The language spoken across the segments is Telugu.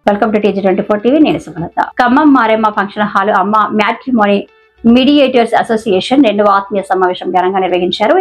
Welcome to TG24 TV. నేను సుమలత. ఖమ్మం మారేమ్మ ఫంక్షన్ హాల్ అమ్మ మ్యాట్రిమోనీ మీడియేటర్స్ అసోసియేషన్ రెండవ ఆత్మీయ సమావేశం ఘనంగా నిర్వహించారు.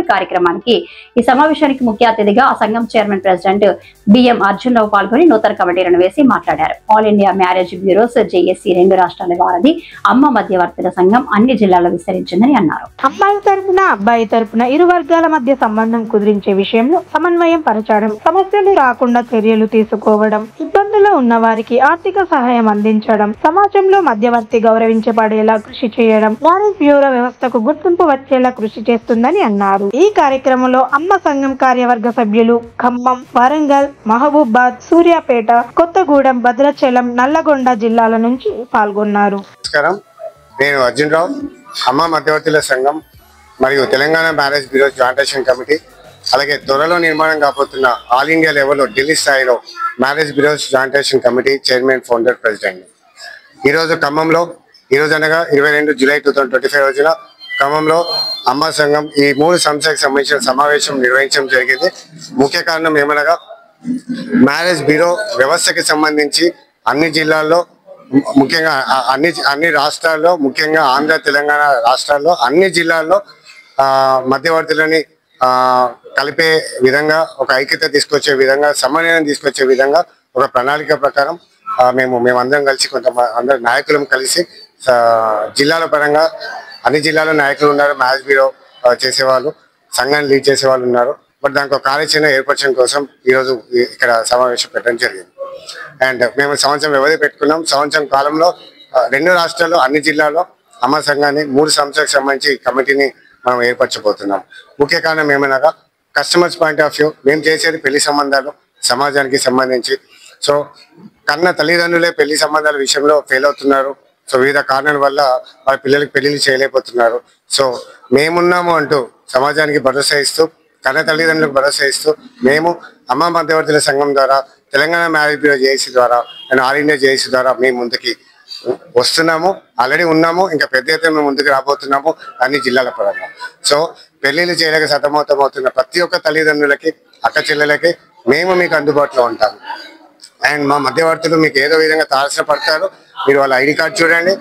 ఈ సమావేశానికి ముఖ్య అతిథిగా ఆ సంఘం చైర్మన్ ప్రెసిడెంట్ బిఎం అర్జున్రావు పాల్గొని నూతన కమిటీలను వేసి మాట్లాడారు. All India marriage bureaus JAC రెండు రాష్ట్రాల వారిది అమ్మ మధ్యవర్తుల సంఘం అన్ని జిల్లాల్లో విస్తరించిందని అన్నారు. అమ్మాయి తరపున అబ్బాయి తరపున ఇరు వర్గాల మధ్య సంబంధం కుదిరించే విషయంలో సమన్వయం పరచడం, సమస్యలు రాకుండా చర్యలు తీసుకోవడం, ఇబ్బందుల్లో ఉన్న వారికి ఆర్థిక సహాయం అందించడం, సమాజంలో మధ్యవర్తి గౌరవించబడేలా కృషి చేయడం మ్యారేజ్ బ్యూరో వ్యవస్థకు గుర్తింపు వచ్చేలా కృషి చేస్తుందని అన్నారు. ఈ కార్యక్రమంలో అమ్మ సంఘం కార్యవర్గ సభ్యులు ఖమ్మం, వరంగల్, మహబూబాద్, సూర్యాపేట, కొత్తగూడెం, భద్రాచలం, నల్లగొండ జిల్లాల నుంచి పాల్గొన్నారు. నమస్కారం, నేను అర్జున్రావు. అమ్మ మధ్యవర్తుల సంఘం మరియు Telangana marriage bureau joint action committee, అలాగే త్వరలో నిర్మాణం కాబోతున్న ఆల్ ఇండియా లెవెల్లో ఢిల్లీ స్థాయిలో marriage bureaus joint action committee chairman, founder, president. ఈరోజు ఖమ్మంలో అనగా 22 జూలై 2025 రోజున ఖమ్మంలో అమ్మ సంఘం ఈ 3 సంస్థలకు సంబంధించిన సమావేశం నిర్వహించడం జరిగింది. ముఖ్య కారణం ఏమనగా మ్యారేజ్ బ్యూరో వ్యవస్థకి సంబంధించి అన్ని జిల్లాల్లో, ముఖ్యంగా అన్ని రాష్ట్రాల్లో, ముఖ్యంగా ఆంధ్ర తెలంగాణ రాష్ట్రాల్లో అన్ని జిల్లాల్లో మధ్యవర్తులని కలిపే విధంగా, ఒక ఐక్యత తీసుకొచ్చే విధంగా, సమన్వయం తీసుకొచ్చే విధంగా ఒక ప్రణాళిక ప్రకారం మేమందరం కలిసి అందరు నాయకులం కలిసి జిల్లాల పరంగా అన్ని జిల్లాలో నాయకులు ఉన్నారు. మ్యారేజ్ బ్యూరో చేసేవాళ్ళు, సంఘాన్ని లీడ్ చేసేవాళ్ళు ఉన్నారు. బట్ దానికి ఒక కార్యాచరణ ఏర్పరచడం కోసం ఈరోజు ఇక్కడ సమావేశం పెట్టడం జరిగింది. అండ్ మేము సంవత్సరం వ్యవధి పెట్టుకున్నాం. సంవత్సరం కాలంలో 2 రాష్ట్రాల్లో అన్ని జిల్లాల్లో అమ్మ సంఘాన్ని 3 సంవత్సరాలకు సంబంధించి కమిటీని మనం ఏర్పరచబోతున్నాం. ముఖ్య కారణం ఏమనగా కస్టమర్స్ పాయింట్ ఆఫ్ వ్యూ, మేము చేసేది పెళ్లి సంబంధాలు సమాజానికి సంబంధించి. సో కన్న తల్లిదండ్రులే పెళ్లి సంబంధాల విషయంలో ఫెయిల్ అవుతున్నారు. సో వివిధ కారణాల వల్ల వాళ్ళ పిల్లలకి పెళ్లిళ్ళు చేయలేకపోతున్నారు. సో మేమున్నాము అంటూ సమాజానికి భరోసా ఇస్తూ, కన్న తల్లిదండ్రులకు భరోసా ఇస్తూ మేము అమ్మ మధ్యవర్తుల సంఘం ద్వారా, తెలంగాణ మ్యారేజ్ బ్యూరో జేఏసీ ద్వారా, అండ్ ఆల్ ఇండియా జేఏసీ ద్వారా మేము ముందుకి వస్తున్నాము. ఆల్రెడీ ఉన్నాము, ఇంకా పెద్ద ఎత్తున మేము ముందుకు రాబోతున్నాము అన్ని జిల్లాల పరంగా. సో పెళ్లిళ్ళు చేయలేక సతమతమవుతున్న ప్రతి ఒక్క తల్లిదండ్రులకి, అక్క చెల్లెలకి మేము మీకు అందుబాటులో ఉంటాము. అండ్ మా మధ్యవర్తులు మీకు ఏదో విధంగా తారసన పడతారు. మీరు వాళ్ళ ఐడి కార్డు చూడండి,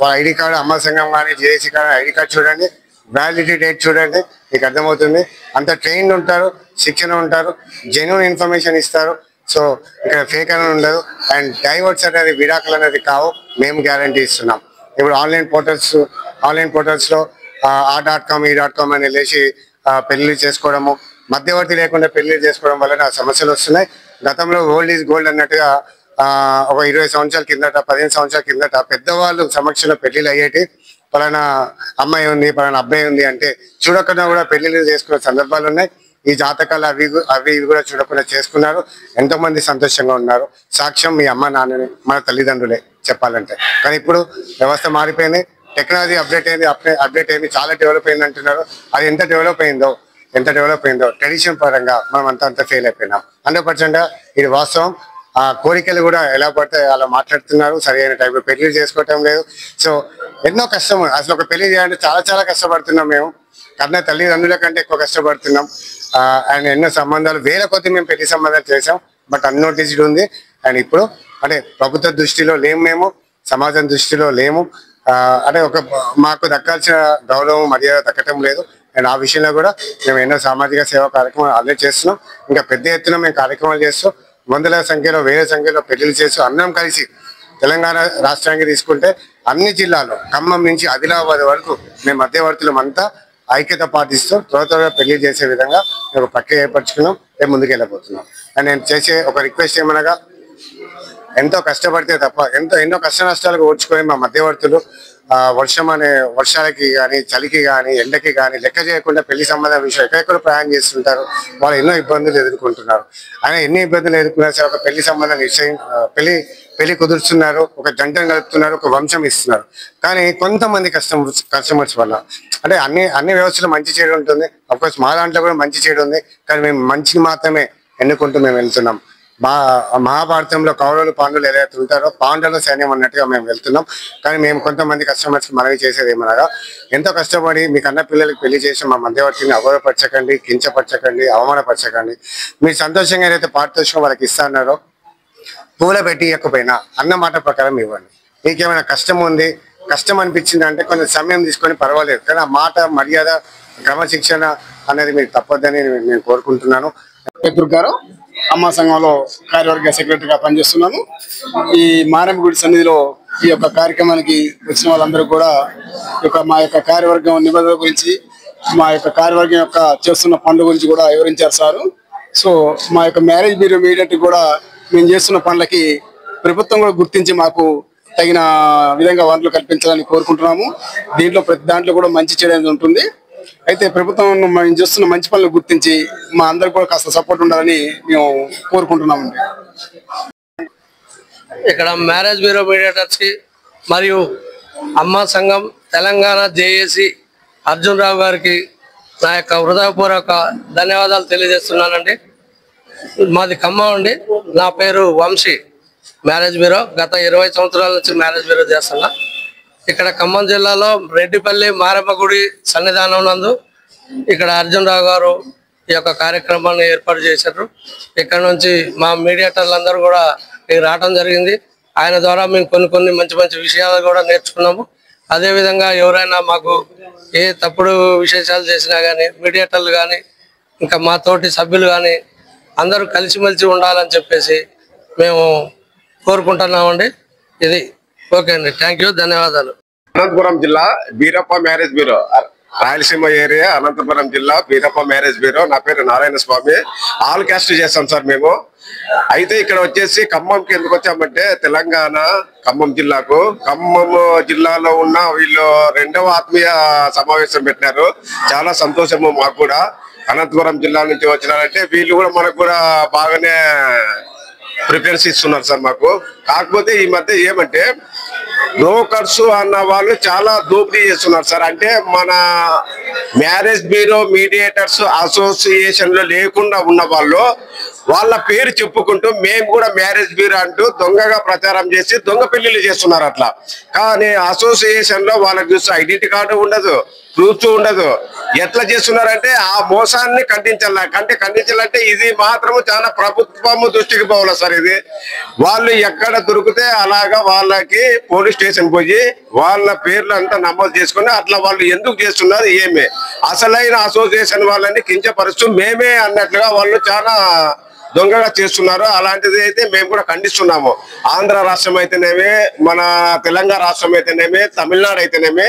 వాళ్ళ ఐడి కార్డు అమ్మ సంఘం కానీ జేఏసీ కానీ ఐడి కార్డు చూడండి, వ్యాలిడిటీ డేట్ చూడండి, మీకు అర్థమవుతుంది. అంత ట్రైన్డ్ ఉంటారు, శిక్షణ ఉంటారు, జెన్యూన్ ఇన్ఫర్మేషన్ ఇస్తారు. సో ఇక్కడ ఫేక్ అనేది ఉండదు. అండ్ డైవర్ట్స్ అనేది, విడాకులు అనేది కావు, మేము గ్యారంటీ ఇస్తున్నాం. ఇప్పుడు ఆన్లైన్ పోర్టల్స్లో ఆ.com ఈ.com అని వెళ్ళేసి పెళ్లి చేసుకోవడము, మధ్యవర్తి లేకుండా పెళ్లి చేసుకోవడం వల్ల సమస్యలు వస్తున్నాయి. గతంలో ఓల్డ్ ఈజ్ గోల్డ్ అన్నట్టుగా ఒక 20 సంవత్సరాల కిందట, 15 సంవత్సరాల కిందట పెద్దవాళ్ళు సమక్షంలో పెళ్లిళ్ళు అయ్యేటి. పలానా అమ్మాయి ఉంది, పలానా అబ్బాయి ఉంది అంటే చూడకుండా కూడా పెళ్లిళ్ళు చేసుకునే సందర్భాలు ఉన్నాయి. ఈ జాతకాలు అవి కూడా చూడకుండా చేసుకున్నారు. ఎంతో మంది సంతోషంగా ఉన్నారు. సాక్ష్యం మీ అమ్మ నాన్నని, మన తల్లిదండ్రులే చెప్పాలంటే. కానీ ఇప్పుడు వ్యవస్థ మారిపోయింది, టెక్నాలజీ అప్డేట్ అయింది, చాలా డెవలప్ అయింది అంటున్నారు. అది ఎంత డెవలప్ అయిందో ట్రెడిషన్ పరంగా మనం అంత ఫెయిల్ అయిపోయినాం. 100% ఇది వాస్తవం. ఆ కోరికలు కూడా ఎలా పడితే అలా మాట్లాడుతున్నారు. సరైన టైంలో పెళ్లి చేసుకోవటం లేదు. సో ఎన్నో కష్టం. అసలు ఒక పెళ్లి చేయాలంటే చాలా కష్టపడుతున్నాం. మేము కన్నా తల్లిదండ్రుల కంటే ఎక్కువ కష్టపడుతున్నాం. అండ్ ఎన్నో సంబంధాలు, వేల కొద్ది మేము పెళ్లి సంబంధాలు చేసాం. బట్ అన్నోటిస్డ్ ఉంది. అండ్ ఇప్పుడు అంటే ప్రభుత్వ దృష్టిలో లేము, మేము సమాజం దృష్టిలో లేము. అంటే మాకు దక్కాల్సిన గౌరవం, మర్యాద దక్కటం లేదు. అండ్ ఆ విషయంలో కూడా మేము ఎన్నో సామాజిక సేవా కార్యక్రమాలు ఆల్రెడీ చేస్తున్నాం. ఇంకా పెద్ద ఎత్తున మేము కార్యక్రమాలు చేస్తూ వందల సంఖ్యలో, వేల సంఖ్యలో పెళ్లిళ్ళు చేస్తూ అందరం కలిసి తెలంగాణ రాష్ట్రానికి తీసుకుంటే అన్ని జిల్లాలో, ఖమ్మం నుంచి ఆదిలాబాద్ వరకు మేము మధ్యవర్తులం అంతా ఐక్యత పాటిస్తూ త్వరగా పెళ్లి చేసే విధంగా మేము ప్రక్రియ ఏర్పరచుకున్నాం. మేము ముందుకు వెళ్ళబోతున్నాం. అండ్ నేను చేసే ఒక రిక్వెస్ట్ ఏమనగా, ఎంతో కష్టపడితే తప్ప ఎన్నో కష్ట నష్టాలకు ఓర్చుకొని మా మధ్యవర్తులు వర్షాలకి కానీ, చలికి కానీ, ఎండకి కానీ లెక్క చేయకుండా పెళ్లి సంబంధం విషయం ఎక్కడెక్కడ ప్రయాణం చేస్తుంటారు. వాళ్ళు ఎన్నో ఇబ్బందులు ఎదుర్కొంటున్నారు. ఆయన ఎన్ని ఇబ్బందులు ఎదుర్కొన్నా సరే ఒక పెళ్లి సంబంధం పెళ్లి కుదురుతున్నారు, ఒక జంటను కలుపుతున్నారు, ఒక వంశం ఇస్తున్నారు. కానీ కొంతమంది కస్టమర్స్ వల్ల, అంటే అన్ని వ్యవస్థలో మంచి చెడు ఉంటుంది. అఫ్కోర్స్ మా దాంట్లో కూడా మంచి చెడు ఉంది. కానీ మేము మంచిని మాత్రమే ఎన్నుకుంటూ మేము వెళ్తున్నాం. మహాభారతంలో కౌరవులు, పాండవులు ఎలా ఉంటారో పాండవుల సైన్యం అన్నట్టుగా మేము వెళ్తున్నాం. కానీ మేము కొంతమంది కస్టమర్స్కి మనవి చేసేది ఏమనగా, ఎంతో కష్టపడి మీ కన్న పిల్లలకి పెళ్లి చేసి మా మధ్యవర్తిని అగౌరవపరచకండి, కించపరచకండి, అవమానపరచకండి. మీరు సంతోషంగా ఏదైతే పారితోషికం వాళ్ళకి ఇస్తారన్నారో పూల పెట్టి ఇవ్వకపోయినా అన్న మాట ప్రకారం ఇవ్వండి. మీకేమైనా కష్టం ఉంది, కష్టం అనిపించింది అంటే కొంచెం సమయం తీసుకొని పర్వాలేదు, కానీ ఆ మాట మర్యాద క్రమశిక్షణ అనేది మీకు తప్పదని నేను కోరుకుంటున్నాను. దుర్గారావు అమ్మ సంఘంలో కార్యవర్గ సెక్రటరీగా పనిచేస్తున్నాను. ఈ మారెమ్మ గుడి సన్నిధిలో ఈ యొక్క కార్యక్రమానికి వచ్చిన వాళ్ళందరూ కూడా మా యొక్క కార్యవర్గం నిబంధనల గురించి, మా యొక్క కార్యవర్గం యొక్క చేస్తున్న పనుల గురించి కూడా వివరించారు సారు. సో మా యొక్క మ్యారేజ్ బ్యూరో మీడియట్ కూడా మేము చేస్తున్న పనులకి ప్రభుత్వం కూడా గుర్తించి మాకు తగిన విధంగా వనరులు కల్పించాలని కోరుకుంటున్నాము. దీంట్లో ప్రతి దాంట్లో కూడా మంచి చేయడం ఉంటుంది. అయితే ప్రభుత్వం మేము చేస్తున్న మంచి పనులు గుర్తించి మా అందరికి కూడా కాస్త సపోర్ట్ ఉండాలని మేము కోరుకుంటున్నాము. ఇక్కడ మ్యారేజ్ బ్యూరో మీడియేటర్స్ కి మరియు అమ్మ సంఘం తెలంగాణ జేఏసీ అర్జున్ రావు గారికి నా యొక్క హృదయపూర్వక ధన్యవాదాలు తెలియజేస్తున్నానండి. మాది ఖమ్మం అండి. నా పేరు వంశీ. మ్యారేజ్ బ్యూరో గత 20 సంవత్సరాల నుంచి మ్యారేజ్ బ్యూరో చేస్తున్నా. ఇక్కడ ఖమ్మం జిల్లాలో రెడ్డిపల్లి మారెమ్మ గుడి సన్నిధానం నందు ఇక్కడ అర్జున్ రావు గారు ఈ యొక్క కార్యక్రమాన్ని ఏర్పాటు చేశారు. ఇక్కడ నుంచి మా మీడియేటర్లందరూ కూడా రావడం జరిగింది. ఆయన ద్వారా మేము కొన్ని మంచి మంచి విషయాలు కూడా నేర్చుకున్నాము. అదేవిధంగా ఎవరైనా మాకు ఏ తప్పుడు విశేషాలు చేసినా కానీ మీడియేటర్లు కానీ ఇంకా మా తోటి సభ్యులు కానీ అందరూ కలిసిమెలిసి ఉండాలని చెప్పేసి మేము కోరుకుంటున్నామండి. ఇది ఓకే అండి. థ్యాంక్ యూ, ధన్యవాదాలు. అనంతపురం జిల్లా Beerappa marriage bureau, Rayalaseema area Anantapuram జిల్లా బీరప్ప మ్యారేజ్ బ్యూరో. నా పేరు నారాయణ స్వామి. ఆల్ క్యాస్ట్ చేస్తాం సార్ మేము. అయితే ఇక్కడ వచ్చేసి ఖమ్మంకి ఎందుకు వచ్చామంటే తెలంగాణ ఖమ్మం జిల్లాకు, ఖమ్మం జిల్లాలో ఉన్న వీళ్ళు 2వ ఆత్మీయ సమావేశం పెట్టినారు. చాలా సంతోషము మాకు కూడా. అనంతపురం జిల్లా నుంచి వచ్చినారంటే వీళ్ళు కూడా మనకు కూడా బాగానే ప్రిఫరెన్స్ ఇస్తున్నారు సార్ మాకు. కాకపోతే ఈ మధ్య ఏమంటే బ్రోకర్స్ అన్న వాళ్ళు చాలా దోపిడీ చేస్తున్నారు సార్. అంటే మన మ్యారేజ్ బ్యూరో మీడియేటర్స్ అసోసియేషన్ లో లేకుండా ఉన్న వాళ్ళు వాళ్ళ పేరు చెప్పుకుంటూ మేము కూడా మ్యారేజ్ బ్యూరో అంటూ దొంగగా ప్రచారం చేసి దొంగ పెళ్లిళ్ళు చేస్తున్నారు అట్లా. కానీ అసోసియేషన్ లో వాళ్ళకి చూస్తే ఐడెంటిటీ కార్డు ఉండదు, ప్రూఫ్ ఉండదు. ఎట్లా చేస్తున్నారంటే ఆ మోసాన్ని ఖండించాలంటే ఇది మాత్రము చాలా ప్రభుత్వము దృష్టికి పోవాలి సార్. ఇది వాళ్ళు ఎక్కడ దొరికితే అలాగా వాళ్ళకి పోలీస్ స్టేషన్ పోయి వాళ్ళ పేర్లు అంతా నమోదు చేసుకుని అట్లా వాళ్ళు ఎందుకు చేస్తున్నారు ఏమే అసలైన అసోసియేషన్ వాళ్ళని కించపరుస్తూ మేమే అన్నట్లుగా వాళ్ళు చాలా దొంగగా చేస్తున్నారు. అలాంటిది అయితే మేము కూడా ఖండిస్తున్నాము. ఆంధ్ర రాష్ట్రం అయితేనేమి, మన తెలంగాణ రాష్ట్రం అయితేనేమి, తమిళనాడు అయితేనేమి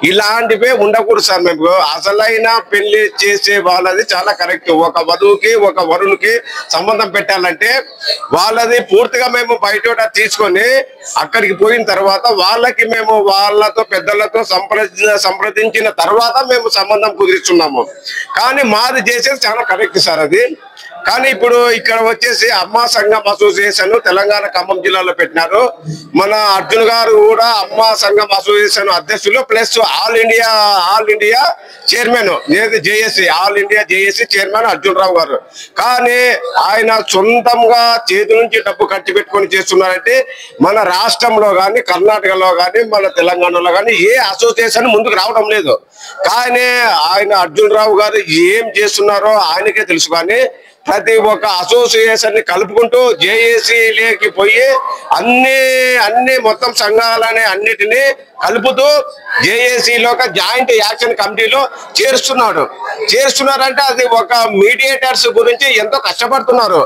ఇలాంటివే ఉండకూడదు సార్. మేము అసలైన పెళ్లి చేసే వాళ్ళది చాలా కరెక్ట్. ఒక వధువుకి ఒక వరునికి సంబంధం పెట్టాలంటే వాళ్ళది పూర్తిగా మేము బయట తీసుకొని అక్కడికి పోయిన తర్వాత వాళ్ళకి మేము వాళ్ళతో పెద్దలతో సంప్రదించిన తర్వాత మేము సంబంధం కుదిరిస్తున్నాము. కానీ మాది చేసేది చాలా కరెక్ట్ సార్ అది. కానీ ఇప్పుడు ఇక్కడ వచ్చేసి అమ్మా సంఘం అసోసియేషన్ తెలంగాణ ఖమ్మం జిల్లాలో పెట్టినారు. మన అర్జున్ గారు కూడా అమ్మా సంఘం అసోసియేషన్ అధ్యక్షులు plus all India chairman, JAC all India JAC chairman Arjun Rao garu. కానీ ఆయన సొంతంగా చేతి నుంచి డబ్బు ఖర్చు పెట్టుకొని చేస్తున్నారంటే మన రాష్ట్రంలో కానీ కర్ణాటకలో కానీ మన తెలంగాణలో కానీ ఏ అసోసియేషన్ ముందుకు రావడం లేదు. కానీ ఆయన అర్జున్ రావు గారు ఏం చేస్తున్నారో ఆయనకే తెలుసు. కానీ ప్రతి ఒక్క అసోసియేషన్ ని కలుపుకుంటూ జేఏసీలోకి పోయి అన్ని మొత్తం సంఘాలని అన్నిటినీ కలుపుతూ జేఏసీలో జాయింట్ యాక్షన్ కమిటీలో చేరుస్తున్నారంటే అది ఒక మీడియేటర్స్ గురించి ఎంతో కష్టపడుతున్నారు.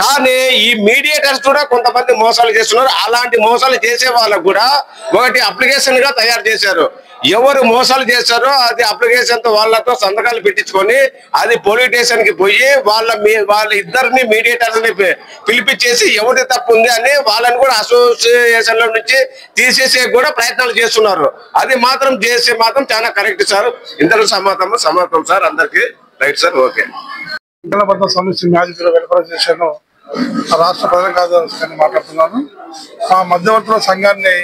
కానీ ఈ మీడియేటర్స్ కూడా కొంతమంది మోసాలు చేస్తున్నారు. అలాంటి మోసాలు చేసే వాళ్ళకు కూడా ఒకటి అప్లికేషన్ గా తయారు చేశారు. ఎవరు మోసాలు చేస్తారో అది అప్లికేషన్ తో వాళ్ళతో సంతకాలు పెట్టించుకొని అది పోలీస్ స్టేషన్ కి పోయి వాళ్ళ ఇద్దరిని మీడియేటర్స్ ని పిలిపించేసి ఎవరి తప్పు ఉంది అని వాళ్ళని కూడా అసోసియేషన్ లో నుంచి తీసేసే కూడా ప్రయత్నాలు చేస్తున్నారు. అది మాత్రం చేసే మాత్రం చాలా కరెక్ట్ సార్. ఇంతలో సమాతం సార్. అందరికి రైట్ సార్. ఓకే. రాష్ట్ర ప్రధాన కార్యదర్శి మాట్లాడుతున్నాను. ఆ మధ్యవర్తుల సంఘాన్ని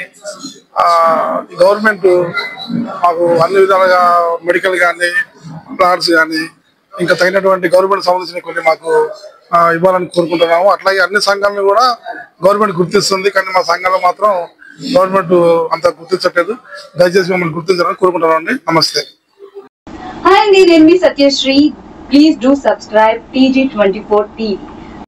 గవర్నమెంట్ మాకు అన్ని విధాలుగా మెడికల్ కానీ ప్లాట్స్ కానీ ఇంకా తగినటువంటి గవర్నమెంట్ సంబంధించిన కొన్ని మాకు ఇవ్వాలని కోరుకుంటున్నాము. అట్లాగే అన్ని సంఘాలను కూడా గవర్నమెంట్ గుర్తిస్తుంది. కానీ మా సంఘాలు మాత్రం గవర్నమెంట్ అంత గుర్తించట్లేదు. దయచేసి మమ్మల్ని గుర్తించాలని కోరుకుంటున్నామండి. నమస్తే. హాయ్ అండి, నేను మీ Satyasri. Please do subscribe TG24 TV.